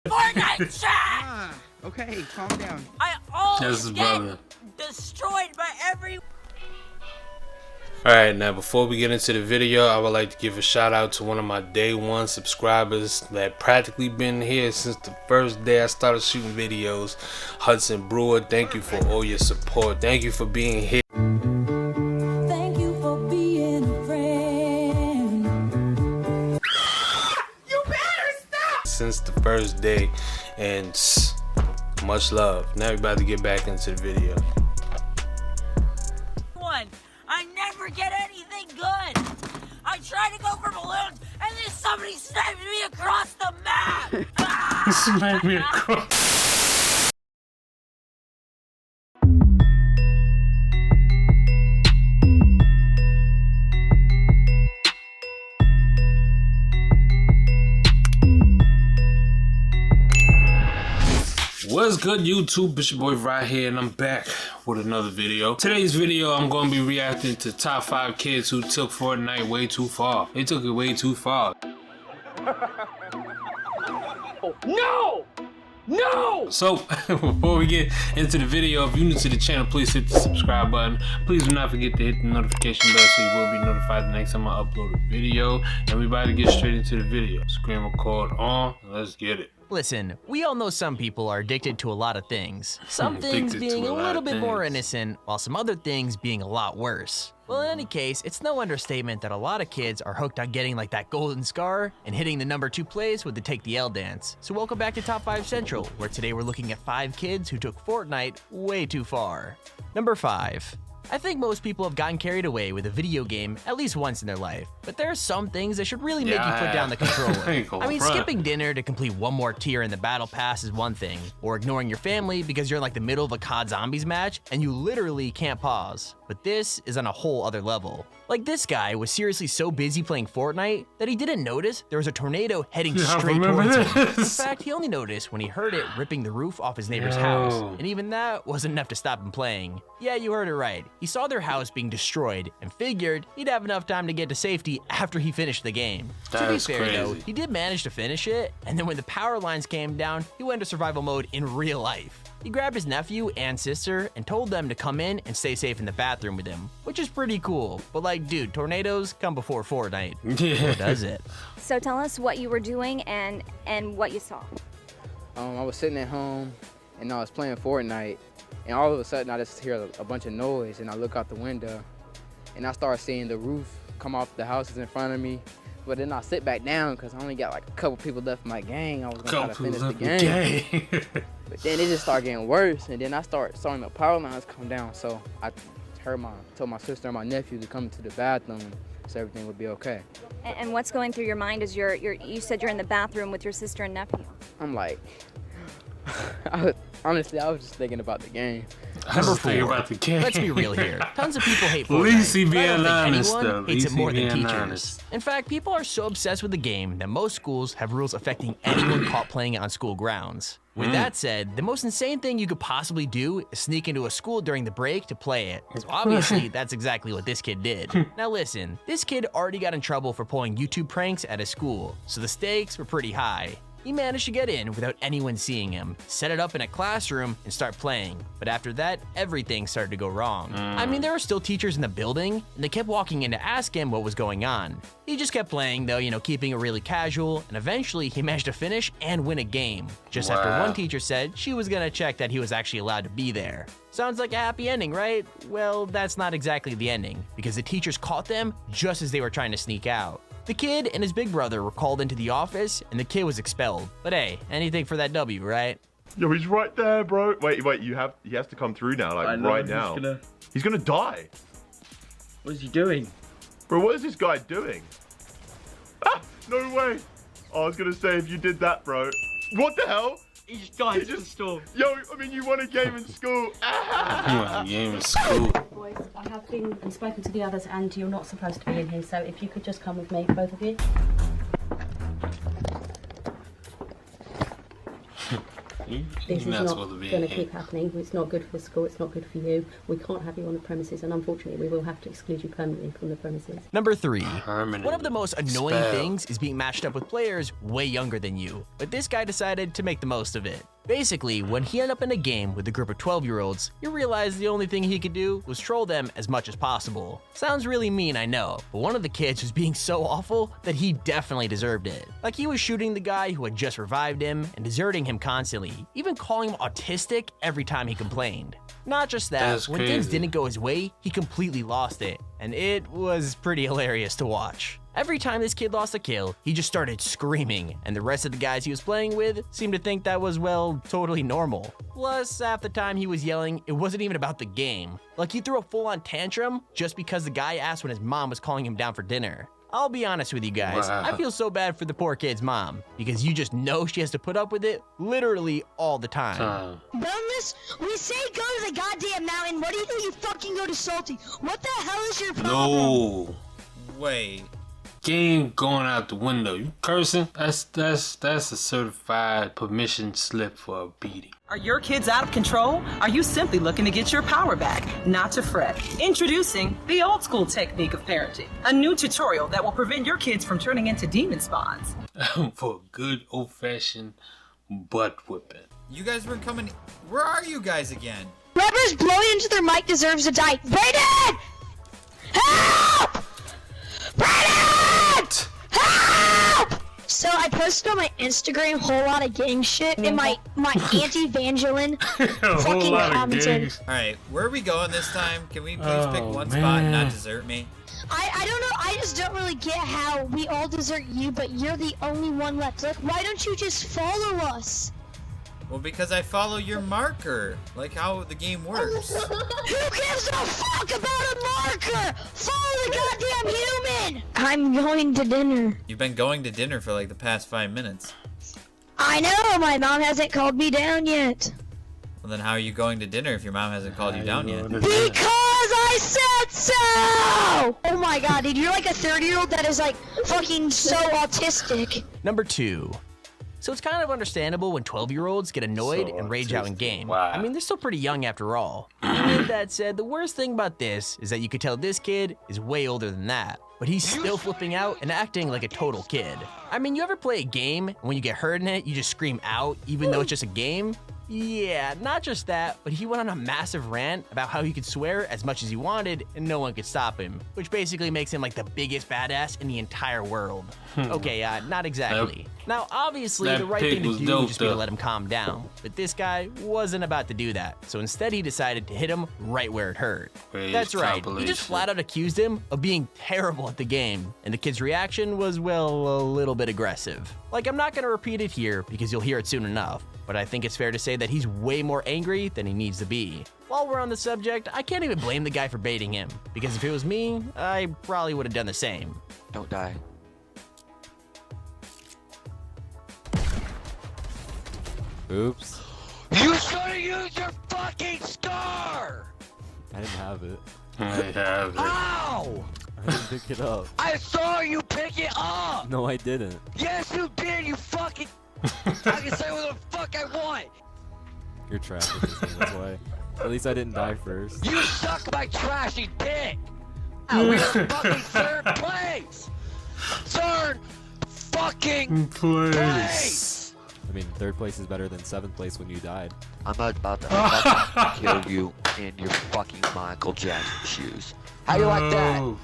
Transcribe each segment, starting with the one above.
Fortnite chat! Okay, calm down. I always get destroyed by every... Alright, now before we get into the video, I would like to give a shout out to one of my day one subscribers that practically been here since the first day I started shooting videos. Hudson Brewer, thank you for all your support. Thank you for being here. Thank you for being a friend. You better stop! Since the first day, and much love. Now we about to get back into the video. I never get anything good. I try to go for balloons, and then somebody sniped me across the map. Smack me across. What's good, YouTube? It's your boy right here, and I'm back with another video. Today's video, I'm going to be reacting to top 5 kids who took Fortnite way too far. They took it way too far. Oh, no! No! So, before we get into the video, if you're new to the channel, please hit the subscribe button. Please do not forget to hit the notification bell so you will be notified the next time I upload a video. And we about to get straight into the video. Screen record on. Let's get it. Listen, we all know some people are addicted to a lot of things. Some things being a little bit more innocent, while some other things being a lot worse. Well, in any case, it's no understatement that a lot of kids are hooked on getting like that golden scar and hitting the number 2 place with the Take the L dance. So welcome back to Top 5 Central, where today we're looking at 5 kids who took Fortnite way too far. Number 5. I think most people have gotten carried away with a video game at least once in their life, but there are some things that should really make you put down the controller. I mean, skipping dinner to complete one more tier in the battle pass is one thing, or ignoring your family because you're in like the middle of a COD Zombies match and you literally can't pause. But this is on a whole other level. Like, this guy was seriously so busy playing Fortnite that he didn't notice there was a tornado heading straight towards him. In fact, he only noticed when he heard it ripping the roof off his neighbor's house, and even that wasn't enough to stop him playing. Yeah, you heard it right. He saw their house being destroyed and figured he'd have enough time to get to safety after he finished the game. To be fair though, he did manage to finish it, and then when the power lines came down, he went to survival mode in real life. He grabbed his nephew and sister and told them to come in and stay safe in the bathroom with him, which is pretty cool. But like, dude, tornadoes come before Fortnite. Or does it? So tell us what you were doing and what you saw. I was sitting at home and I was playing Fortnite, and all of a sudden I just hear a bunch of noise, and I look out the window and I start seeing the roof come off the houses in front of me. But then I sit back down because I only got like a couple people left in my gang. I was gonna try to finish the game. But then it just started getting worse, and then I started seeing the power lines come down. So I told my sister and my nephew to come to the bathroom so everything would be okay. And what's going through your mind as you said you're in the bathroom with your sister and nephew? I'm like, honestly, I was just thinking about the game. Number 4. Let's be real here. Tons of people hate Fortnite. At least he being but I don't think honest, anyone though. hates it more than teachers. Honest. In fact, people are so obsessed with the game that most schools have rules affecting anyone caught playing it on school grounds. With that said, the most insane thing you could possibly do is sneak into a school during the break to play it. So obviously, that's exactly what this kid did. Now listen, this kid already got in trouble for pulling YouTube pranks at his school, so the stakes were pretty high. He managed to get in without anyone seeing him, set it up in a classroom, and start playing. But after that, everything started to go wrong. I mean, there were still teachers in the building, and they kept walking in to ask him what was going on. He just kept playing though, keeping it really casual, and eventually he managed to finish and win a game. Just after one teacher said she was gonna check that he was actually allowed to be there. Sounds like a happy ending, right? Well, that's not exactly the ending, because the teachers caught them just as they were trying to sneak out. The kid and his big brother were called into the office, and the kid was expelled. But hey, anything for that W, right? Yo, he's right there, bro. Wait, he has to come through now, like right now. He's gonna die. What is he doing? Bro, what is this guy doing? Ah, no way. Oh, I was gonna say, if you did that, bro. What the hell? He just died in the store. Yo, I mean, you won a game in school. A game in school. Boys, I have been and spoken to the others, and you're not supposed to be in here, so if you could just come with me, both of you. This is not not supposed to be going in to here. keep happening. It's not good for the school. It's not good for you. We can't have you on the premises, and unfortunately, we will have to exclude you permanently from the premises. Number 3. Permanent One of the most annoying expelled. things is being matched up with players way younger than you, but this guy decided to make the most of it. Basically, when he ended up in a game with a group of 12-year-olds, he realized the only thing he could do was troll them as much as possible. Sounds really mean, I know, but one of the kids was being so awful that he definitely deserved it. Like, he was shooting the guy who had just revived him and deserting him constantly, even calling him autistic every time he complained. Not just that, That's when things crazy. didn't go his way, he completely lost it, and it was pretty hilarious to watch. Every time this kid lost a kill, he just started screaming, and the rest of the guys he was playing with seemed to think that was, well, totally normal. Plus, half the time he was yelling, it wasn't even about the game. Like, he threw a full-on tantrum just because the guy asked when his mom was calling him down for dinner. I'll be honest with you guys, Wow. I feel so bad for the poor kid's mom, because you just know she has to put up with it literally all the time. Boneless, we say go to the goddamn mountain. What do you do? You fucking go to Salty. What the hell is your problem? No. Wait. Game going out the window. You cursing? That's a certified permission slip for a beating. Are your kids out of control? Are you simply looking to get your power back? Not to fret. Introducing the old school technique of parenting. A new tutorial that will prevent your kids from turning into demon spawns. For a good old-fashioned butt whipping. You guys were coming. Where are you guys again? Whoever's blowing into their mic deserves to die. Brayden! Help! Brayden! Help! So I posted on my Instagram a whole lot of gang shit, and my Auntie Evangeline fucking commented. Alright, where are we going this time? Can we please pick one spot and not desert me? I don't know, I just don't really get how we all desert you, but you're the only one left. Like, why don't you just follow us? Well, because I follow your marker, like how the game works. Who gives a fuck about a marker? Follow the goddamn human! I'm going to dinner. You've been going to dinner for like the past 5 minutes. I know, my mom hasn't called me down yet. Well, then how are you going to dinner if your mom hasn't called you down yet? Because I said so! Oh my god, dude, you're like a 30-year-old that is like fucking so autistic. Number 2. So it's kind of understandable when 12-year-olds get annoyed and rage out in game. Wow. I mean, they're still pretty young after all. With that said, the worst thing about this is that you could tell this kid is way older than that, but he's still flipping out and acting like a total kid. I mean, you ever play a game and when you get hurt in it, you just scream out even though it's just a game? Yeah, not just that, but he went on a massive rant about how he could swear as much as he wanted and no one could stop him, which basically makes him like the biggest badass in the entire world. Okay, not exactly. Now, obviously, the right thing to do would just be to let him calm down, but this guy wasn't about to do that, so instead he decided to hit him right where it hurt. That's right, he just flat out accused him of being terrible at the game, and the kid's reaction was, well, a little bit aggressive. Like, I'm not gonna repeat it here because you'll hear it soon enough, but I think it's fair to say that he's way more angry than he needs to be. While we're on the subject, I can't even blame the guy for baiting him, because if it was me, I probably would have done the same. Don't die. Oops. You should've used your fucking scar! I didn't have it. I have it. Ow! I didn't pick it up. I saw you pick it up! No, I didn't. Yes, you did, you fucking... I can say what the fuck I want! You're trash at this thing, that's why. At least I didn't die first. You suck my trashy dick! We're fucking third place! Third fucking place! I mean, third place is better than 7th place when you died. I'm about to fucking kill you in your fucking Michael Jackson shoes. How you like that?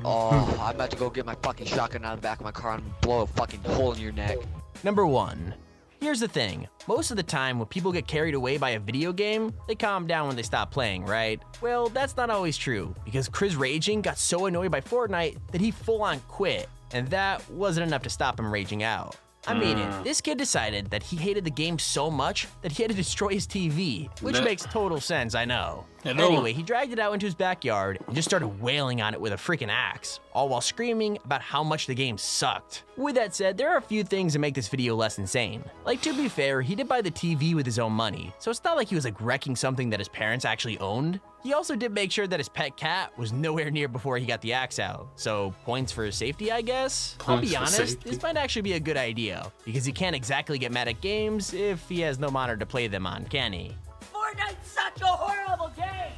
Oh, I'm about to go get my fucking shotgun out of the back of my car and blow a fucking hole in your neck. Number 1. Here's the thing, most of the time when people get carried away by a video game, they calm down when they stop playing, right? Well, that's not always true, because Chris Raging got so annoyed by Fortnite that he full-on quit, and that wasn't enough to stop him raging out. I mean it, this kid decided that he hated the game so much that he had to destroy his TV, which makes total sense, I know. Anyway, he dragged it out into his backyard and just started wailing on it with a freaking axe, all while screaming about how much the game sucked. With that said, there are a few things that make this video less insane. Like, to be fair, he did buy the TV with his own money, so it's not like he was like wrecking something that his parents actually owned. He also did make sure that his pet cat was nowhere near before he got the axe out, so points for his safety, I guess? I'll be honest, this might actually be a good idea, because he can't exactly get mad at games if he has no monitor to play them on, can he? Fortnite's such a horrible game!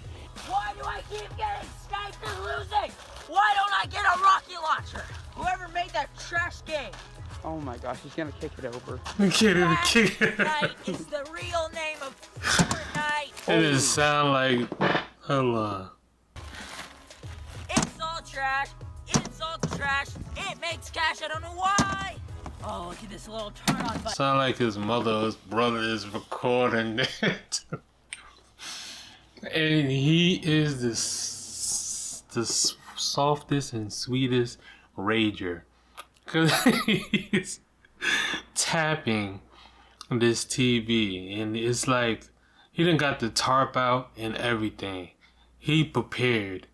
Why do I keep getting sniped and losing? Why don't I get a rocket launcher? Whoever made that trash game. Oh my gosh, he's gonna kick it over. Fortnite is the real name of Fortnite. It just sound like, hold on. It's all trash. It's all trash. It makes cash. I don't know why. Oh, look at this little turn on button. Sound like his mother or his brother is recording it. And he is the softest and sweetest rager. Because he's tapping this TV. And it's like, he done got the tarp out and everything. He prepared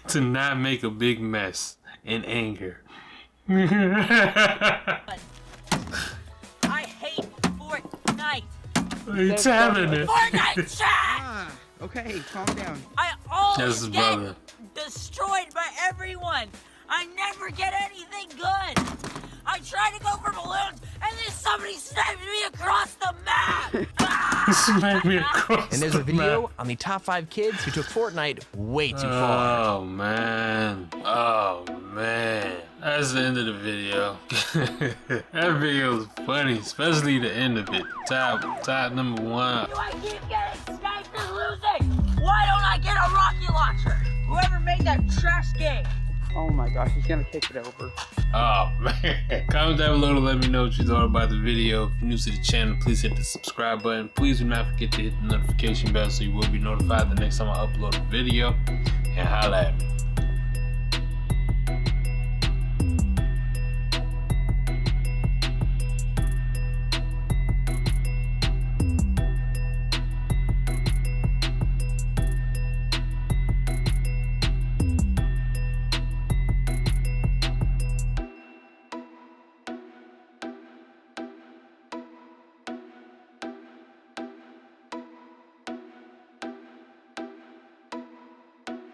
to not make a big mess in anger. I hate Fortnite. He's having it. Fortnite chat! Okay, calm down. I always Yes, get brother. destroyed by everyone. I never get anything good. I try to go for balloons, and then somebody sniped me across the map. Smack me across And there's the a video map. on the top 5 kids who took Fortnite way too far. Oh man. Oh man. That's the end of the video. That video was funny, especially the end of it. Top number 1. Why do I keep getting sniped and losing? Why don't I get a rocket launcher? Whoever made that trash game. Oh my gosh, he's gonna kick it over. Oh man. Comment down below to let me know what you thought about the video. If you're new to the channel, please hit the subscribe button. Please do not forget to hit the notification bell so you will be notified the next time I upload a video. And holla at me.